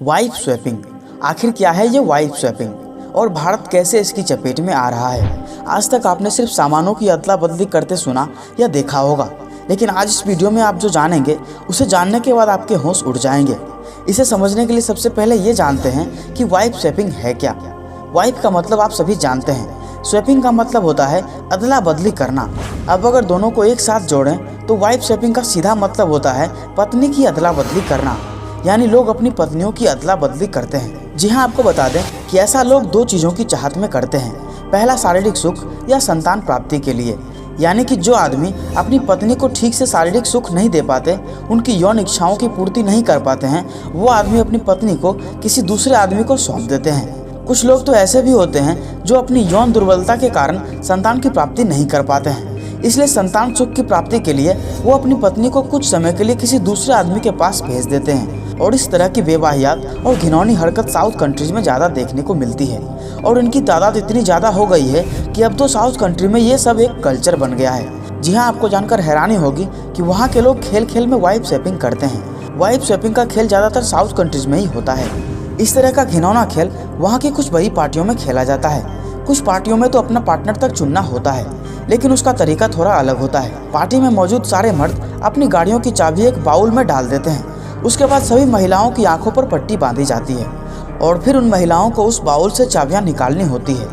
Wife swapping, आखिर क्या है ये वाइफ स्वैपिंग और भारत कैसे इसकी चपेट में आ रहा है। आज तक आपने सिर्फ सामानों की अदला बदली करते सुना या देखा होगा, लेकिन आज इस वीडियो में आप जो जानेंगे उसे जानने के बाद आपके होश उड़ जाएंगे। इसे समझने के लिए सबसे पहले ये जानते हैं कि वाइफ स्वैपिंग है क्या। वाइफ का मतलब आप सभी जानते हैं, स्वैपिंग का मतलब होता है अदला बदली करना। अब अगर दोनों को एक साथ जोड़ें तो वाइफ स्वैपिंग का सीधा मतलब होता है पत्नी की अदला बदली करना, यानी लोग अपनी पत्नियों की अदला बदली करते हैं। जी हाँ, आपको बता दें कि ऐसा लोग दो चीज़ों की चाहत में करते हैं। पहला, शारीरिक सुख या संतान प्राप्ति के लिए, यानी कि जो आदमी अपनी पत्नी को ठीक से शारीरिक सुख नहीं दे पाते, उनकी यौन इच्छाओं की पूर्ति नहीं कर पाते हैं, वो आदमी अपनी पत्नी को किसी दूसरे आदमी को सौंप देते हैं। कुछ लोग तो ऐसे भी होते हैं जो अपनी यौन दुर्बलता के कारण संतान की प्राप्ति नहीं कर पाते हैं, इसलिए संतान सुख की प्राप्ति के लिए वो अपनी पत्नी को कुछ समय के लिए किसी दूसरे आदमी के पास भेज देते हैं। और इस तरह की बेवाहियात और घिनौनी हरकत साउथ कंट्रीज में ज़्यादा देखने को मिलती है, और इनकी तादाद इतनी ज़्यादा हो गई है कि अब तो साउथ कंट्री में ये सब एक कल्चर बन गया है। जी हाँ, आपको जानकर हैरानी होगी कि वहाँ के लोग खेल खेल में वाइफ स्वैपिंग करते हैं। वाइफ स्वैपिंग का खेल ज़्यादातर साउथ कंट्रीज में ही होता है। इस तरह का घिनौना खेल वहाँ की कुछ बड़ी पार्टियों में खेला जाता है। कुछ पार्टियों में तो अपना पार्टनर तक चुनना होता है, लेकिन उसका तरीका थोड़ा अलग होता है। पार्टी में मौजूद सारे मर्द अपनी गाड़ियों की चाबी एक बाउल में डाल देते हैं। उसके बाद सभी महिलाओं की आंखों पर पट्टी बांधी जाती है और फिर उन महिलाओं को उस बाउल से चाबियां निकालनी होती है।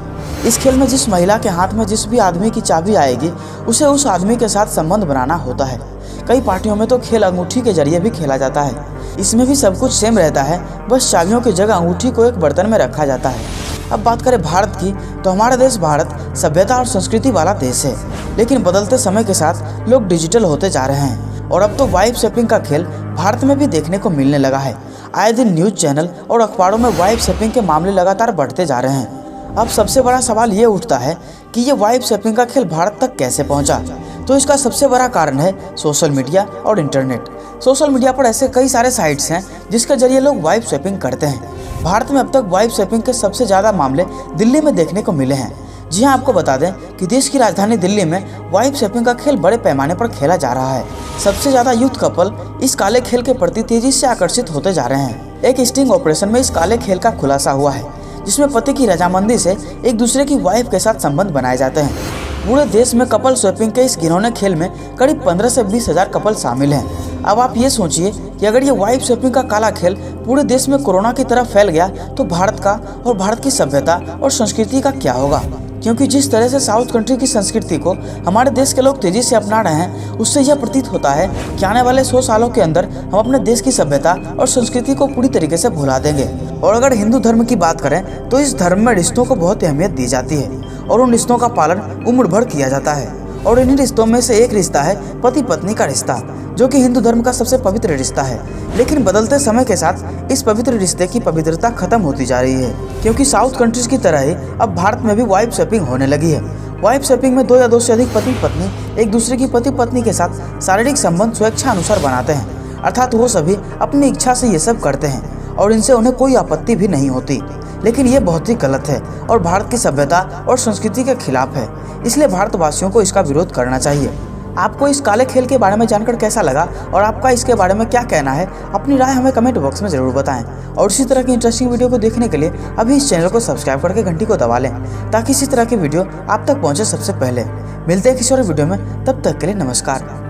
इस खेल में जिस महिला के हाथ में जिस भी आदमी की चाबी आएगी, उसे उस आदमी के साथ संबंध बनाना होता है। कई पार्टियों में तो खेल अंगूठी के जरिए भी खेला जाता है। इसमें भी सब कुछ सेम रहता है, बस चाबियों की जगह अंगूठी को एक बर्तन में रखा जाता है। अब बात करें भारत की, तो हमारा देश भारत सभ्यता और संस्कृति वाला देश है, लेकिन बदलते समय के साथ लोग डिजिटल होते जा रहे हैं और अब तो वाइफ स्वैपिंग का खेल भारत में भी देखने को मिलने लगा है। आए दिन न्यूज़ चैनल और अखबारों में वाइफ स्वैपिंग के मामले लगातार बढ़ते जा रहे हैं। अब सबसे बड़ा सवाल ये उठता है कि ये वाइफ स्वैपिंग का खेल भारत तक कैसे पहुंचा। तो इसका सबसे बड़ा कारण है सोशल मीडिया और इंटरनेट। सोशल मीडिया पर ऐसे कई सारे साइट्स हैं जिसके जरिए लोग वाइफ स्वैपिंग करते हैं। भारत में अब तक वाइफ स्वैपिंग के सबसे ज़्यादा मामले दिल्ली में देखने को मिले हैं। जी हाँ, आपको बता दें कि देश की राजधानी दिल्ली में वाइफ स्वैपिंग का खेल बड़े पैमाने पर खेला जा रहा है। सबसे ज़्यादा यूथ कपल इस काले खेल के प्रति तेजी से आकर्षित होते जा रहे हैं। एक स्टिंग ऑपरेशन में इस काले खेल का खुलासा हुआ है, जिसमें पति की रजामंदी से एक दूसरे की वाइफ के साथ संबंध बनाए जाते हैं। पूरे देश में कपल स्वैपिंग के इस घिनौने खेल में करीब 15 से 20 हज़ार कपल शामिल हैं। अब आप ये सोचिए कि अगर ये वाइफ स्वैपिंग का काला खेल पूरे देश में कोरोना की तरह फैल गया तो भारत का और भारत की सभ्यता और संस्कृति का क्या होगा। क्योंकि जिस तरह से साउथ कंट्री की संस्कृति को हमारे देश के लोग तेजी से अपना रहे हैं, उससे यह प्रतीत होता है कि आने वाले 100 सालों के अंदर हम अपने देश की सभ्यता और संस्कृति को पूरी तरीके से भुला देंगे। और अगर हिंदू धर्म की बात करें तो इस धर्म में रिश्तों को बहुत अहमियत दी जाती है और उन रिश्तों का पालन उम्र भर किया जाता है। और इन्हीं रिश्तों में से एक रिश्ता है पति पत्नी का रिश्ता, जो कि हिंदू धर्म का सबसे पवित्र रिश्ता है। लेकिन बदलते समय के साथ इस पवित्र रिश्ते की पवित्रता खत्म होती जा रही है, क्योंकि साउथ कंट्रीज की तरह ही अब भारत में भी वाइफ स्वैपिंग होने लगी है। वाइफ स्वैपिंग में 2 या 2 से अधिक पति पत्नी एक दूसरे की पति पत्नी के साथ शारीरिक संबंध स्वेच्छा अनुसार बनाते हैं, अर्थात वो सभी अपनी इच्छा से ये सब करते हैं और इनसे उन्हें कोई आपत्ति भी नहीं होती। लेकिन ये बहुत ही गलत है और भारत की सभ्यता और संस्कृति के खिलाफ है, इसलिए भारतवासियों को इसका विरोध करना चाहिए। आपको इस काले खेल के बारे में जानकर कैसा लगा और आपका इसके बारे में क्या कहना है, अपनी राय हमें कमेंट बॉक्स में ज़रूर बताएं। और इसी तरह की इंटरेस्टिंग वीडियो को देखने के लिए अभी इस चैनल को सब्सक्राइब करके घंटी को दबा लें, ताकि इसी तरह की वीडियो आप तक पहुंचे सबसे पहले। मिलते हैं किसी और वीडियो में, तब तक के लिए नमस्कार।